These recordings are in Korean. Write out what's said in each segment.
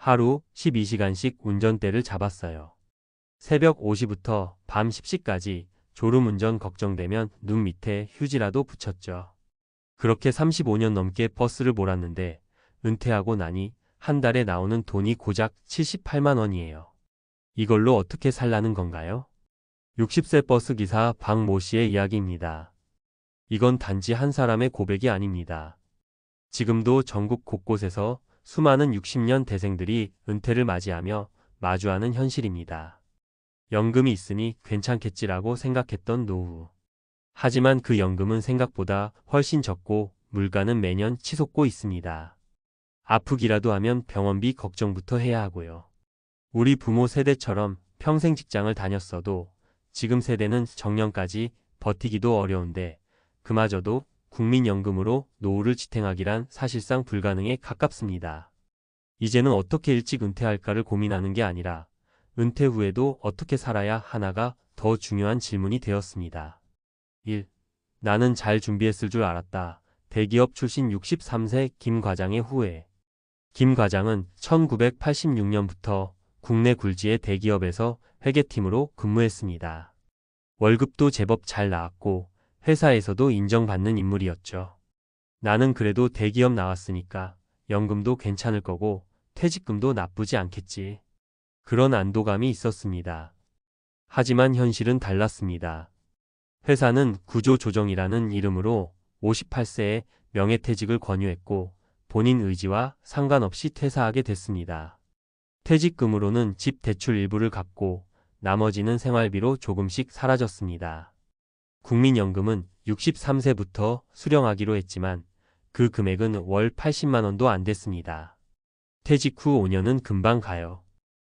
하루 12시간씩 운전대를 잡았어요. 새벽 5시부터 밤 10시까지 졸음운전 걱정되면 눈 밑에 휴지라도 붙였죠. 그렇게 35년 넘게 버스를 몰았는데 은퇴하고 나니 한 달에 나오는 돈이 고작 78만 원이에요. 이걸로 어떻게 살라는 건가요? 60세 버스기사 박모 씨의 이야기입니다. 이건 단지 한 사람의 고백이 아닙니다. 지금도 전국 곳곳에서 수많은 60년 대생들이 은퇴를 맞이하며 마주하는 현실입니다. 연금이 있으니 괜찮겠지라고 생각했던 노후. 하지만 그 연금은 생각보다 훨씬 적고 물가는 매년 치솟고 있습니다. 아프기라도 하면 병원비 걱정부터 해야 하고요. 우리 부모 세대처럼 평생 직장을 다녔어도 지금 세대는 정년까지 버티기도 어려운데 그마저도 국민연금으로 노후를 지탱하기란 사실상 불가능에 가깝습니다. 이제는 어떻게 일찍 은퇴할까를 고민하는 게 아니라 은퇴 후에도 어떻게 살아야 하나가 더 중요한 질문이 되었습니다. 1. 나는 잘 준비했을 줄 알았다. 대기업 출신 63세 김 과장의 후회. 김 과장은 1986년부터 국내 굴지의 대기업에서 회계팀으로 근무했습니다. 월급도 제법 잘 나왔고 회사에서도 인정받는 인물이었죠. 나는 그래도 대기업 나왔으니까 연금도 괜찮을 거고 퇴직금도 나쁘지 않겠지. 그런 안도감이 있었습니다. 하지만 현실은 달랐습니다. 회사는 구조조정이라는 이름으로 58세에 명예퇴직을 권유했고 본인 의지와 상관없이 퇴사하게 됐습니다. 퇴직금으로는 집 대출 일부를 갚고 나머지는 생활비로 조금씩 사라졌습니다. 국민연금은 63세부터 수령하기로 했지만 그 금액은 월 80만 원도 안 됐습니다. 퇴직 후 5년은 금방 가요.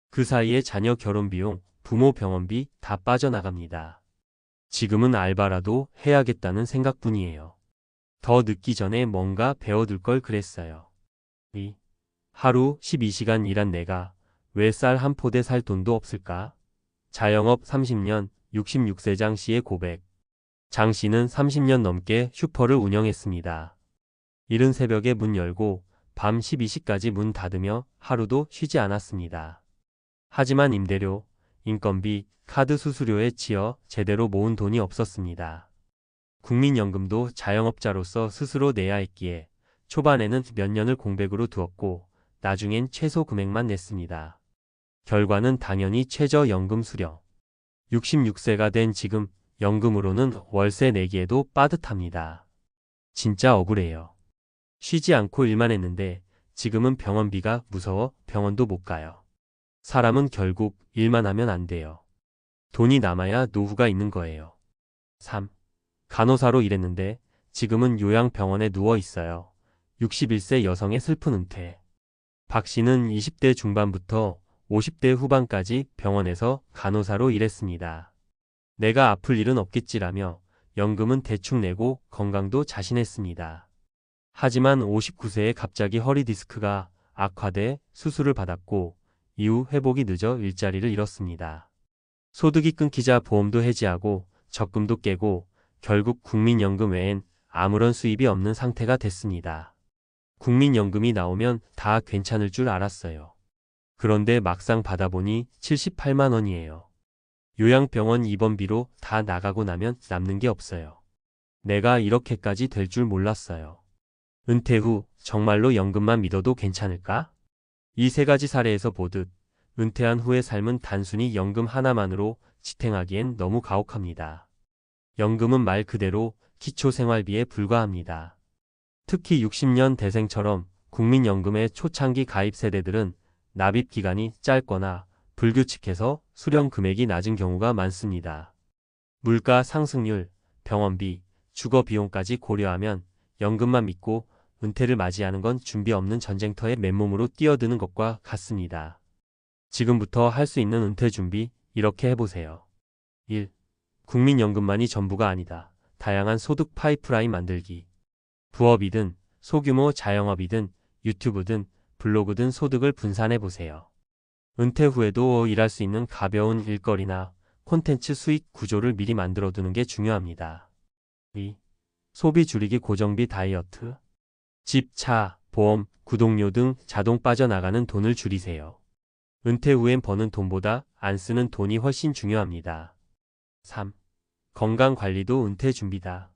그 사이에 자녀 결혼비용, 부모 병원비 다 빠져나갑니다. 지금은 알바라도 해야겠다는 생각뿐이에요. 더 늦기 전에 뭔가 배워둘 걸 그랬어요. 2. 하루 12시간 일한 내가 왜 쌀 한 포대 살 돈도 없을까? 자영업 30년, 66세 장 씨의 고백. 장 씨는 30년 넘게 슈퍼를 운영했습니다. 이른 새벽에 문 열고 밤 12시까지 문 닫으며 하루도 쉬지 않았습니다. 하지만 임대료, 인건비, 카드 수수료에 치여 제대로 모은 돈이 없었습니다. 국민연금도 자영업자로서 스스로 내야 했기에 초반에는 몇 년을 공백으로 두었고 나중엔 최소 금액만 냈습니다. 결과는 당연히 최저연금 수령. 66세가 된 지금 연금으로는 월세 내기에도 빠듯합니다. 진짜 억울해요. 쉬지 않고 일만 했는데 지금은 병원비가 무서워 병원도 못 가요. 사람은 결국 일만 하면 안 돼요. 돈이 남아야 노후가 있는 거예요. 3. 간호사로 일했는데 지금은 요양병원에 누워 있어요. 61세 여성의 슬픈 은퇴. 박 씨는 20대 중반부터 50대 후반까지 병원에서 간호사로 일했습니다. 내가 아플 일은 없겠지라며 연금은 대충 내고 건강도 자신했습니다. 하지만 59세에 갑자기 허리 디스크가 악화돼 수술을 받았고 이후 회복이 늦어 일자리를 잃었습니다. 소득이 끊기자 보험도 해지하고 적금도 깨고 결국 국민연금 외엔 아무런 수입이 없는 상태가 됐습니다. 국민연금이 나오면 다 괜찮을 줄 알았어요. 그런데 막상 받아보니 78만 원이에요. 요양병원 입원비로 다 나가고 나면 남는 게 없어요. 내가 이렇게까지 될 줄 몰랐어요. 은퇴 후 정말로 연금만 믿어도 괜찮을까? 이 세 가지 사례에서 보듯 은퇴한 후의 삶은 단순히 연금 하나만으로 지탱하기엔 너무 가혹합니다. 연금은 말 그대로 기초생활비에 불과합니다. 특히 60년 대생처럼 국민연금의 초창기 가입 세대들은 납입 기간이 짧거나 불규칙해서 수령 금액이 낮은 경우가 많습니다. 물가 상승률, 병원비, 주거 비용까지 고려하면 연금만 믿고 은퇴를 맞이하는 건 준비 없는 전쟁터에 맨몸으로 뛰어드는 것과 같습니다. 지금부터 할 수 있는 은퇴 준비 이렇게 해보세요. 1. 국민연금만이 전부가 아니다. 다양한 소득 파이프라인 만들기. 부업이든 소규모 자영업이든 유튜브든 블로그든 소득을 분산해보세요. 은퇴 후에도 일할 수 있는 가벼운 일거리나 콘텐츠 수익 구조를 미리 만들어두는 게 중요합니다. 2. 소비 줄이기 고정비 다이어트. 집, 차, 보험, 구독료 등 자동 빠져나가는 돈을 줄이세요. 은퇴 후엔 버는 돈보다 안 쓰는 돈이 훨씬 중요합니다. 3. 건강 관리도 은퇴 준비다.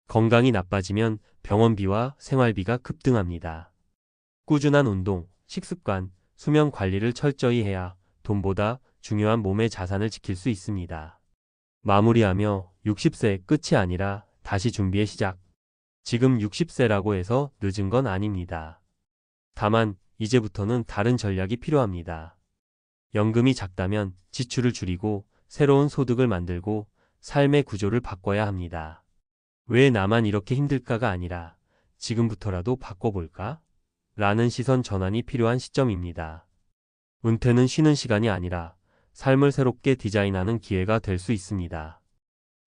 건강이 나빠지면 병원비와 생활비가 급등합니다. 꾸준한 운동, 식습관, 수면 관리를 철저히 해야 돈보다 중요한 몸의 자산을 지킬 수 있습니다. 마무리하며 60세 끝이 아니라 다시 준비의 시작. 지금 60세라고 해서 늦은 건 아닙니다. 다만 이제부터는 다른 전략이 필요합니다. 연금이 작다면 지출을 줄이고 새로운 소득을 만들고 삶의 구조를 바꿔야 합니다. 왜 나만 이렇게 힘들까가 아니라 지금부터라도 바꿔볼까? 라는 시선 전환이 필요한 시점입니다. 은퇴는 쉬는 시간이 아니라 삶을 새롭게 디자인하는 기회가 될 수 있습니다.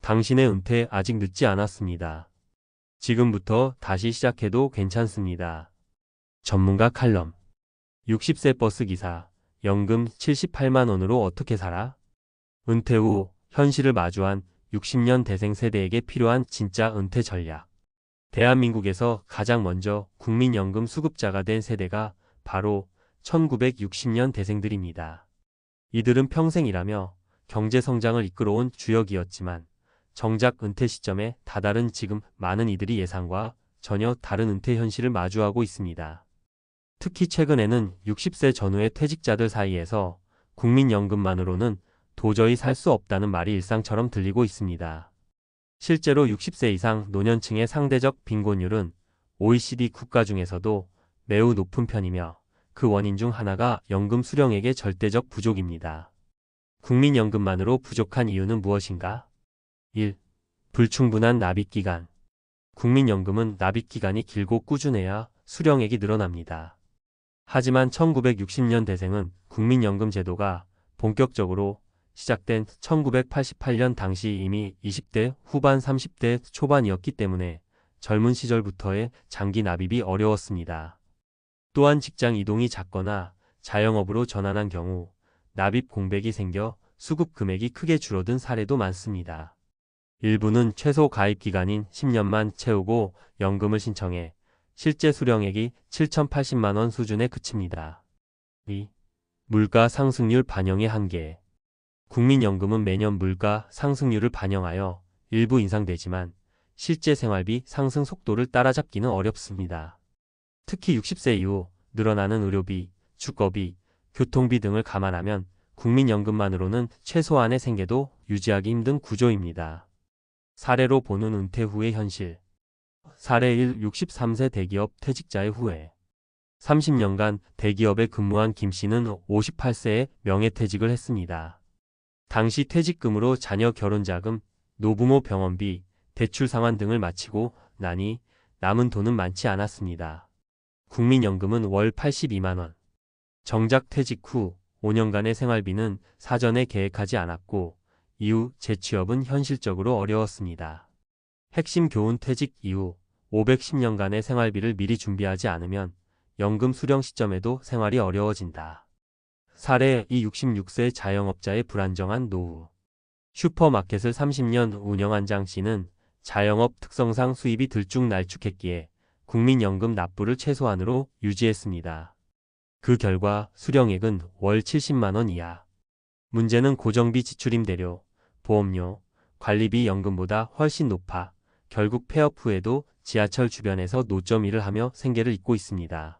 당신의 은퇴 아직 늦지 않았습니다. 지금부터 다시 시작해도 괜찮습니다. 전문가 칼럼. 60세 버스기사, 연금 78만 원으로 어떻게 살아? 은퇴 후 현실을 마주한 60년 대생 세대에게 필요한 진짜 은퇴 전략. 대한민국에서 가장 먼저 국민연금 수급자가 된 세대가 바로 1960년 대생들입니다. 이들은 평생 일하며 경제 성장을 이끌어온 주역이었지만 정작 은퇴 시점에 다다른 지금 많은 이들이 예상과 전혀 다른 은퇴 현실을 마주하고 있습니다. 특히 최근에는 60세 전후의 퇴직자들 사이에서 국민연금만으로는 도저히 살 수 없다는 말이 일상처럼 들리고 있습니다. 실제로 60세 이상 노년층의 상대적 빈곤율은 OECD 국가 중에서도 매우 높은 편이며 그 원인 중 하나가 연금 수령액의 절대적 부족입니다. 국민연금만으로 부족한 이유는 무엇인가? 1. 불충분한 납입기간. 국민연금은 납입기간이 길고 꾸준해야 수령액이 늘어납니다. 하지만 1960년 대생은 국민연금 제도가 본격적으로 시작된 1988년 당시 이미 20대 후반 30대 초반이었기 때문에 젊은 시절부터의 장기 납입이 어려웠습니다. 또한 직장 이동이 잦거나 자영업으로 전환한 경우 납입 공백이 생겨 수급 금액이 크게 줄어든 사례도 많습니다. 일부는 최소 가입 기간인 10년만 채우고 연금을 신청해 실제 수령액이 7,080만 원 수준에 그칩니다. 2. 물가 상승률 반영의 한계. 국민연금은 매년 물가 상승률을 반영하여 일부 인상되지만 실제 생활비 상승 속도를 따라잡기는 어렵습니다. 특히 60세 이후 늘어나는 의료비, 주거비, 교통비 등을 감안하면 국민연금만으로는 최소한의 생계도 유지하기 힘든 구조입니다. 사례로 보는 은퇴 후의 현실. 사례 1. 63세 대기업 퇴직자의 후회. 30년간 대기업에 근무한 김 씨는 58세에 명예퇴직을 했습니다. 당시 퇴직금으로 자녀 결혼자금, 노부모 병원비, 대출 상환 등을 마치고 나니 남은 돈은 많지 않았습니다. 국민연금은 월 82만 원. 정작 퇴직 후 5년간의 생활비는 사전에 계획하지 않았고 이후 재취업은 현실적으로 어려웠습니다. 핵심 교훈. 퇴직 이후 510년간의 생활비를 미리 준비하지 않으면 연금 수령 시점에도 생활이 어려워진다. 사례 2. 66세 자영업자의 불안정한 노후. 슈퍼마켓을 30년 운영한 장 씨는 자영업 특성상 수입이 들쭉날쭉했기에 국민연금 납부를 최소한으로 유지했습니다. 그 결과 수령액은 월 70만 원 이하. 문제는 고정비 지출임대료, 보험료, 관리비 연금보다 훨씬 높아 결국 폐업 후에도 지하철 주변에서 노점 일을 하며 생계를 잇고 있습니다.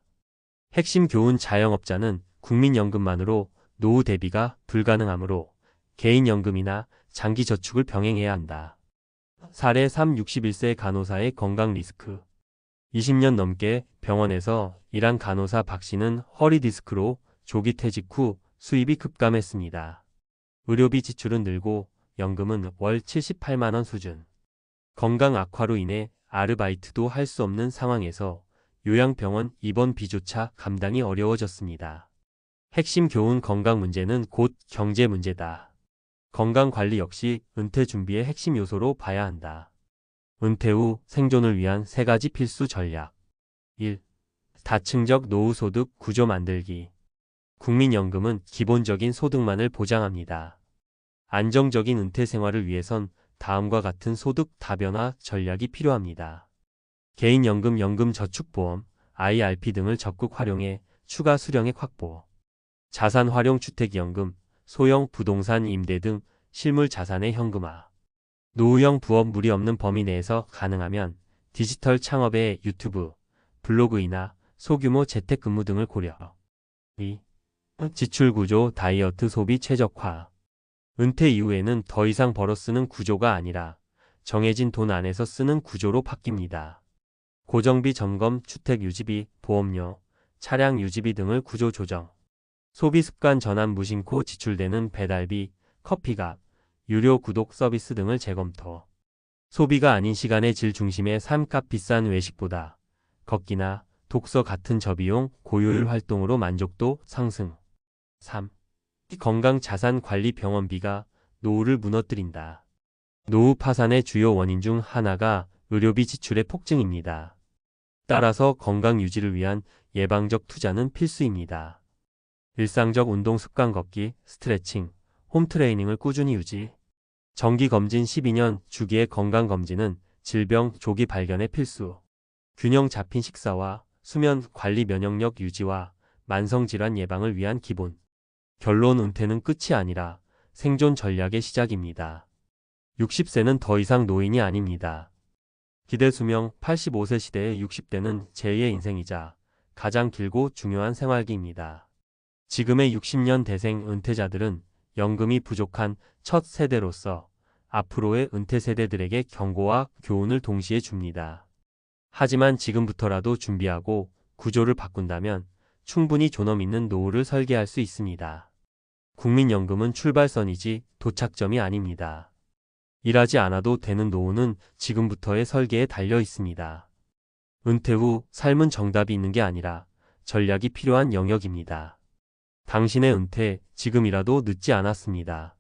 핵심 교훈. 자영업자는 국민연금만으로 노후 대비가 불가능하므로 개인연금이나 장기저축을 병행해야 한다. 사례 3. 61세 간호사의 건강 리스크. 20년 넘게 병원에서 일한 간호사 박 씨는 허리 디스크로 조기 퇴직 후 수입이 급감했습니다. 의료비 지출은 늘고 연금은 월 78만 원 수준. 건강 악화로 인해 아르바이트도 할 수 없는 상황에서 요양병원 입원비조차 감당이 어려워졌습니다. 핵심 교훈. 건강 문제는 곧 경제 문제다. 건강관리 역시 은퇴 준비의 핵심 요소로 봐야 한다. 은퇴 후 생존을 위한 3가지 필수 전략. 1. 다층적 노후소득 구조 만들기. 국민연금은 기본적인 소득만을 보장합니다. 안정적인 은퇴 생활을 위해선 다음과 같은 소득 다변화 전략이 필요합니다. 개인연금, 연금저축보험, IRP 등을 적극 활용해 추가 수령액 확보. 자산 활용 주택연금, 소형 부동산 임대 등 실물 자산의 현금화. 노후형 부업 무리 없는 범위 내에서 가능하면 디지털 창업의 유튜브, 블로그이나 소규모 재택근무 등을 고려. 2. 지출 구조 다이어트 소비 최적화. 은퇴 이후에는 더 이상 벌어 쓰는 구조가 아니라 정해진 돈 안에서 쓰는 구조로 바뀝니다. 고정비 점검, 주택 유지비, 보험료, 차량 유지비 등을 구조 조정. 소비 습관 전환 무심코 지출되는 배달비, 커피값, 유료 구독 서비스 등을 재검토. 소비가 아닌 시간의 질 중심의 삶값 비싼 외식보다 걷기나 독서 같은 저비용 고효율 활동으로 만족도 상승. 3. 건강 자산 관리 병원비가 노후를 무너뜨린다. 노후 파산의 주요 원인 중 하나가 의료비 지출의 폭증입니다. 따라서 건강 유지를 위한 예방적 투자는 필수입니다. 일상적 운동 습관 걷기, 스트레칭, 홈트레이닝을 꾸준히 유지. 정기검진 12년 주기의 건강검진은 질병 조기 발견의 필수. 균형 잡힌 식사와 수면 관리 면역력 유지와 만성질환 예방을 위한 기본. 결론 은퇴는 끝이 아니라 생존 전략의 시작입니다. 60세는 더 이상 노인이 아닙니다. 기대 수명 85세 시대의 60대는 제2의 인생이자 가장 길고 중요한 생활기입니다. 지금의 60년 대생 은퇴자들은 연금이 부족한 첫 세대로서 앞으로의 은퇴 세대들에게 경고와 교훈을 동시에 줍니다. 하지만 지금부터라도 준비하고 구조를 바꾼다면 충분히 존엄 있는 노후를 설계할 수 있습니다. 국민연금은 출발선이지 도착점이 아닙니다. 일하지 않아도 되는 노후는 지금부터의 설계에 달려 있습니다. 은퇴 후 삶은 정답이 있는 게 아니라 전략이 필요한 영역입니다. 당신의 은퇴 지금이라도 늦지 않았습니다.